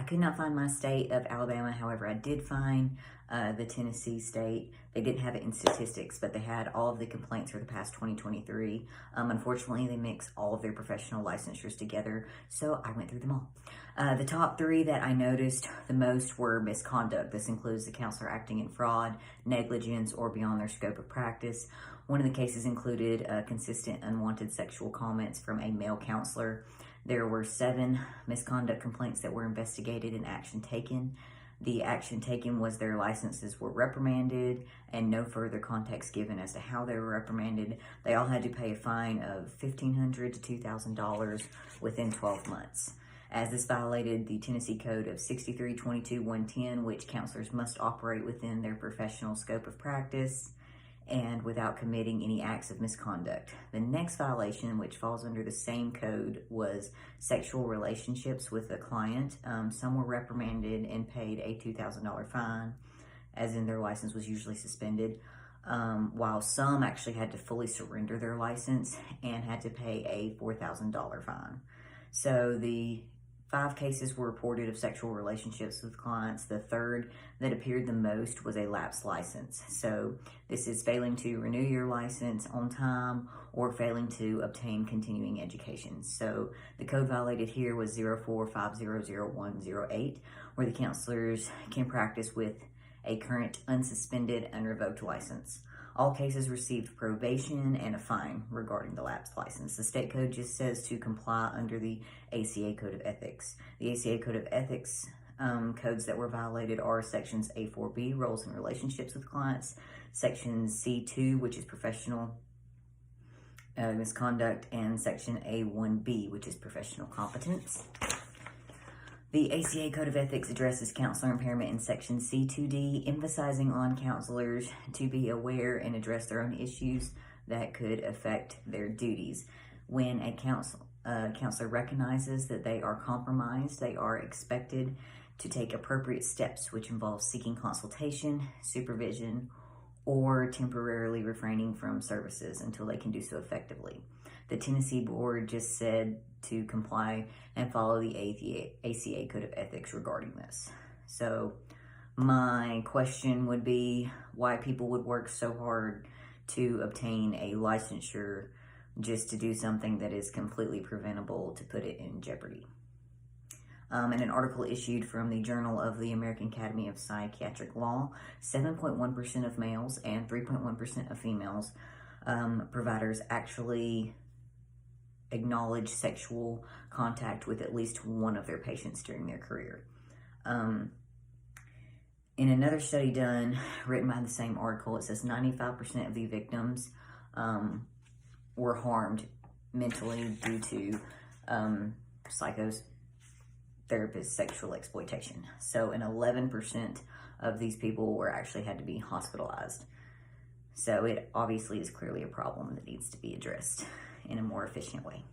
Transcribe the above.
could not find my state of Alabama. However, I did find the Tennessee state. They didn't have it in statistics, but they had all of the complaints for the past 2023. Unfortunately, they mix all of their professional licensures together, so I went through them all. The top three that I noticed the most were misconduct. This includes the counselor acting in fraud, negligence, or beyond their scope of practice. One of the cases included consistent unwanted sexual comments from a male counselor. There were 7 misconduct complaints that were investigated and action taken. The action taken was their licenses were reprimanded and no further context given as to how they were reprimanded. They all had to pay a fine of $1,500 to $2,000 within 12 months. As this violated the Tennessee Code of 6322-110, which counselors must operate within their professional scope of practice and without committing any acts of misconduct. The next violation, which falls under the same code, was sexual relationships with a client. Some were reprimanded and paid a $2,000 fine, as in their license was usually suspended, while some actually had to fully surrender their license and had to pay a $4,000 fine. So the 5 cases were reported of sexual relationships with clients. The third that appeared the most was a lapsed license. So this is failing to renew your license on time or failing to obtain continuing education. So the code violated here was 04500108, where the counselors can practice with a current unsuspended unrevoked license. All cases received probation and a fine regarding the lapsed license. The state code just says to comply under the ACA Code of Ethics. The ACA Code of Ethics codes that were violated are sections A4B, roles and relationships with clients, section C2, which is professional misconduct, and section A1B, which is professional competence. The ACA Code of Ethics addresses counselor impairment in section C2D, emphasizing on counselors to be aware and address their own issues that could affect their duties. When a counselor recognizes that they are compromised, they are expected to take appropriate steps, which involve seeking consultation, supervision, or temporarily refraining from services until they can do so effectively. The Tennessee board just said to comply and follow the ACA Code of Ethics regarding this. So my question would be why people would work so hard to obtain a licensure just to do something that is completely preventable, to put it in jeopardy. In an article issued from the Journal of the American Academy of Psychiatric Law, 7.1% of males and 3.1% of females providers actually acknowledge sexual contact with at least one of their patients during their career. In another study done, written by the same article, it says 95% of the victims were harmed mentally due to psychotherapist sexual exploitation. So, and 11% of these people were actually had to be hospitalized. So it obviously is clearly a problem that needs to be addressed in a more efficient way.